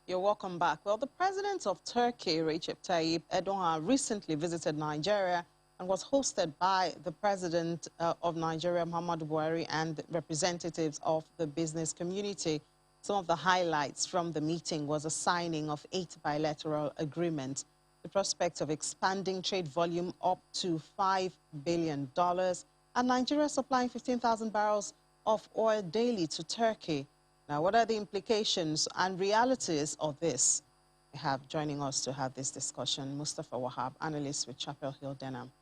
You're welcome back. Well, the president of Turkey, Recep Tayyip Erdogan, recently visited Nigeria and was hosted by the president of Nigeria, Muhammadu Buhari, and representatives of the business community. Some of the highlights from the meeting was a signing of 8 bilateral agreements, the prospect of expanding trade volume up to $5 billion, and Nigeria supplying 15,000 barrels of oil daily to Turkey. Now, what are the implications and realities of this? We have joining us to have this discussion, Mustafa Wahab, analyst with Chapel Hill Denham.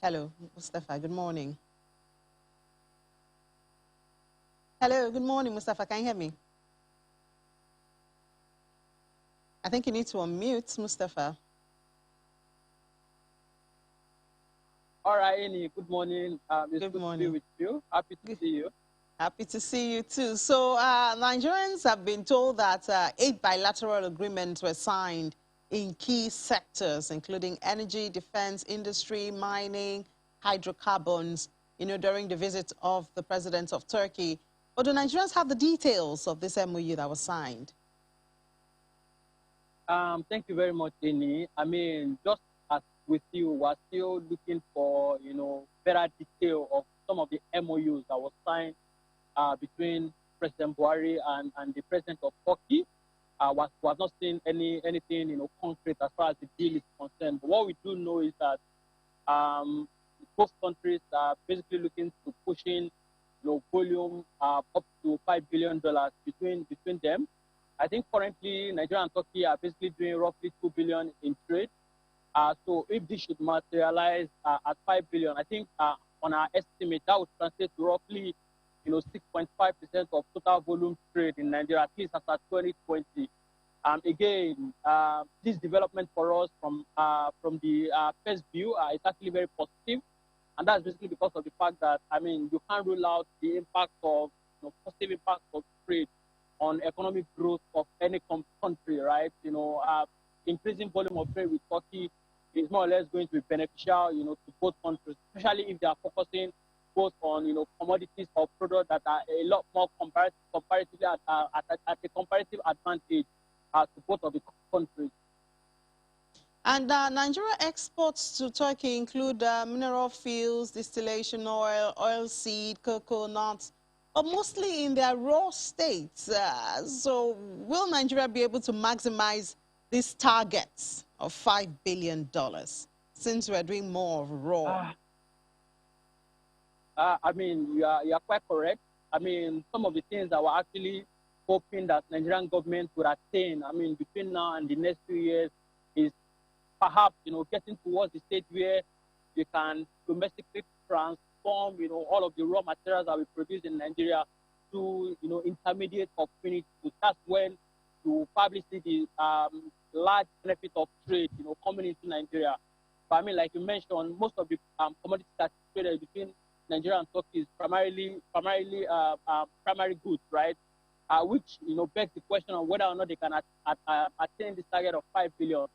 Hello, Mustafa, good morning. Hello, good morning, Mustafa, can you hear me? I think you need to unmute, Mustafa. All right, Annie, good morning. It's Good good morning. to be with you. Happy to see you. Happy to see you too. So Nigerians have been told that 8 bilateral agreements were signed in key sectors, including energy, defense, industry, mining, hydrocarbons, during the visit of the president of Turkey. But do Nigerians have the details of this MOU that was signed? Thank you very much, Annie. I mean, just as with you, we're still looking for, better detail of some of the MOUs that was signed between President Buhari and the president of Turkey. We have not seen anything, concrete as far as the deal is concerned. But what we do know is that both countries are basically looking to push in, volume up to $5 billion between them. I think currently Nigeria and Turkey are basically doing roughly $2 billion in trade. So if this should materialize at $5 billion, I think on our estimate that would translate to roughly 6.5% of total volume trade in Nigeria, at least after 2020. Again, this development for us from the first view is actually very positive, and that's basically because of the fact that you can't rule out the impact of positive impact of trade on economic growth of any country, right? Increasing volume of trade with Turkey is more or less going to be beneficial, to both countries, especially if they are focusing both on commodities or products that are a lot more comparatively at a comparative advantage to both of the countries. And Nigeria exports to Turkey include mineral fuels, distillation oil, oilseed, cocoa nuts, but mostly in their raw states. So will Nigeria be able to maximize these targets of $5 billion since we're doing more of raw? You are quite correct. Some of the things that we're actually hoping that Nigerian government would attain, between now and the next few years is perhaps, getting towards the stage where we can domestically transform, all of the raw materials that we produce in Nigeria to, intermediate of finished goods. That's when you probably see the large benefit of trade, coming into Nigeria. But like you mentioned, most of the commodities that traded between Nigeria and Turkey is primarily primary goods, right? Which begs the question of whether or not they can attain this target of $5 billion.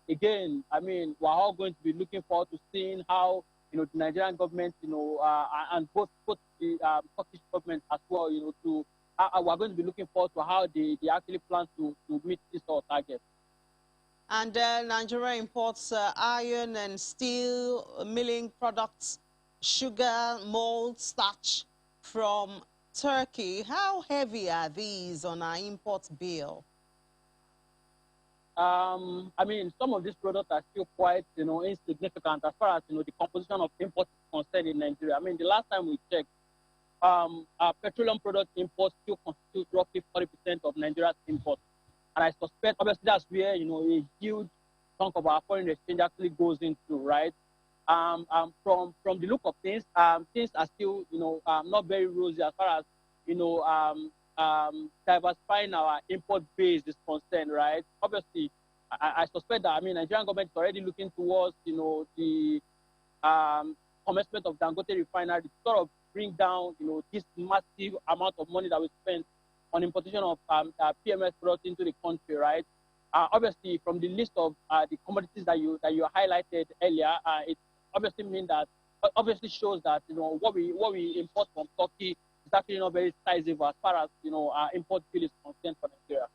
Again, we're all going to be looking forward to seeing how the Nigerian government, and both the Turkish government as well, we're going to be looking forward to how they actually plan to meet this sort of target. And Nigeria imports iron and steel, milling products, sugar, malt, starch from Turkey. How heavy are these on our import bill? Some of these products are still quite, insignificant as far as, the composition of imports is concerned in Nigeria. The last time we checked, petroleum product imports still constitute roughly 40% of Nigeria's imports. And I suspect, obviously, that's where, a huge chunk of our foreign exchange actually goes into, right? From the look of things, things are still, not very rosy as far as, diversifying our import base is concerned, right? Obviously, I suspect that, Nigerian government is already looking towards, the commencement of Dangote refinery to sort of bring down, this massive amount of money that we spend on importation of PMS products into the country, right? Obviously, from the list of the commodities that you highlighted earlier, it obviously shows that what we import from Turkey it's actually not very sizable as far as, our import bill is concerned for Nigeria.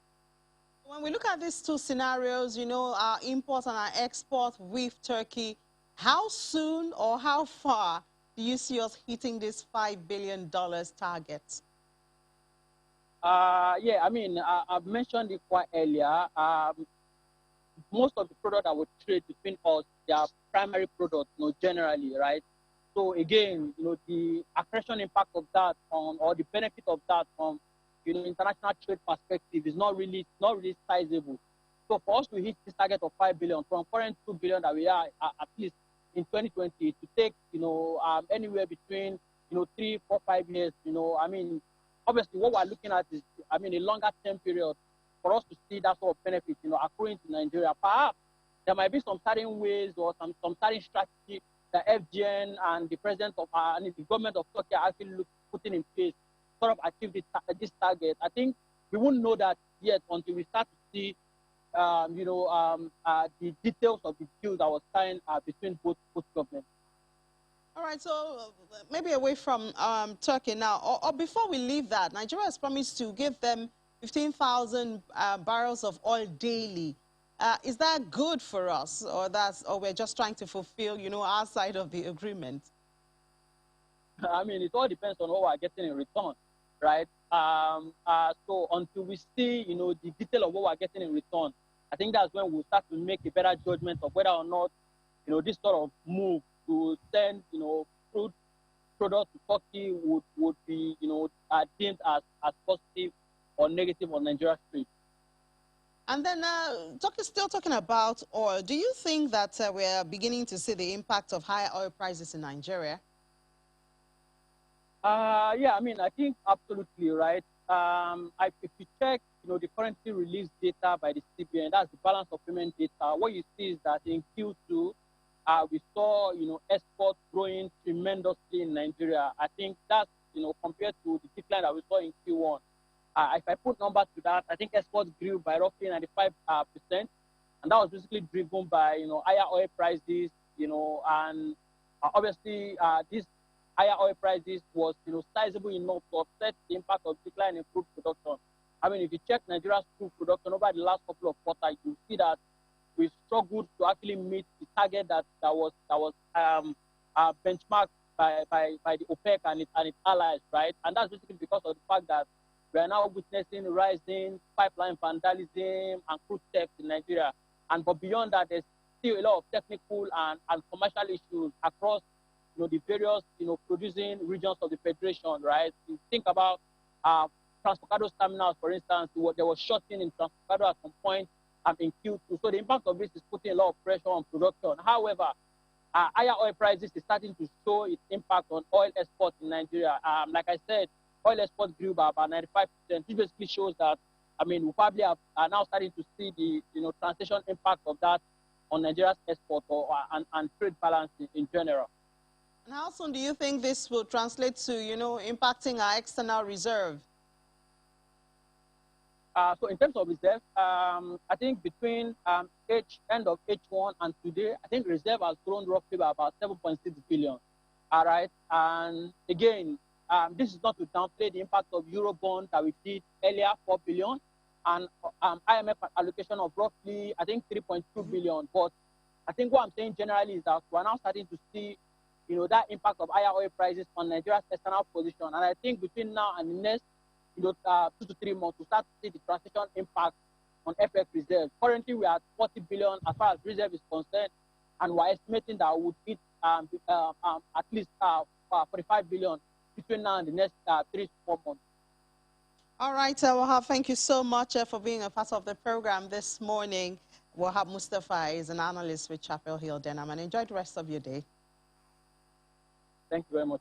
When we look at these two scenarios, our import and our export with Turkey, how soon or how far do you see us hitting this $5 billion target? Yeah, I mean, I've mentioned it quite earlier. Most of the product that we trade between us, they are primary products, generally, right? So again, the accretion impact of that or the benefit of that from, international trade perspective is not really sizable. So for us to hit this target of 5 billion from current 2 billion that we are at least in 2020 to take, anywhere between, 3, 4, 5 years, I mean, obviously what we're looking at is, a longer term period for us to see that sort of benefit, accruing to Nigeria. Perhaps there might be some certain ways or some certain strategy that FGN and the president of and the government of Turkey are actually putting in place to sort of achieve this target. I think we won't know that yet until we start to see, the details of the deal that was signed between both governments. All right, so maybe away from Turkey now, or before we leave that, Nigeria has promised to give them 15,000 barrels of oil daily. Is that good for us, or we're just trying to fulfill, our side of the agreement? I mean, it all depends on what we're getting in return, right? So until we see, the detail of what we're getting in return, I think that's when we'll start to make a better judgment of whether or not, this sort of move to send, crude products to Turkey would be, deemed as positive or negative on Nigeria's trade. And then, still talking about oil, do you think that we're beginning to see the impact of higher oil prices in Nigeria? Yeah, I mean, I think absolutely, right? If you check, the currently released data by the CBN, that's the balance of payment data, what you see is that in Q2, we saw, exports growing tremendously in Nigeria. I think that's, compared to the decline that we saw in Q1. If I put numbers to that, I think exports grew by roughly 95%, and that was basically driven by, higher oil prices, and obviously this higher oil prices was, sizable enough to offset the impact of decline in crude production. I mean, if you check Nigeria's crude production over the last couple of quarters, you see that we struggled to actually meet the target that was benchmarked by the OPEC and its allies, right? And that's basically because of the fact that we are now witnessing rising pipeline vandalism and crude theft in Nigeria. But beyond that, there's still a lot of technical and commercial issues across, the various, producing regions of the Federation, right? You think about Transportado's terminals, for instance, there was shorting in Transportado at some point in Q2. So the impact of this is putting a lot of pressure on production. However, higher oil prices is starting to show its impact on oil exports in Nigeria. Like I said, oil exports grew by about 95%. This basically shows that, we probably are now starting to see the, translation impact of that on Nigeria's export and trade balance in general. And how soon do you think this will translate to, impacting our external reserve? So in terms of reserve, I think between end of H1 and today, I think reserve has grown roughly by about 7.6 billion. All right. And again, this is not to downplay the impact of Eurobond that we did earlier, 4 billion, and IMF allocation of roughly, I think, 3.2 billion. But I think what I'm saying generally is that we're now starting to see, that impact of higher oil prices on Nigeria's external position. And I think between now and the next 2 to 3 months, we start to see the transition impact on FX reserves. Currently, we are at 40 billion as far as reserve is concerned, and we're estimating that we would hit at least 45 billion between now and the next 3 to 4 months. All right, Wahab, thank you so much for being a part of the program this morning. Wahab Mustafa is an analyst with Chapel Hill Denham, and enjoy the rest of your day. Thank you very much.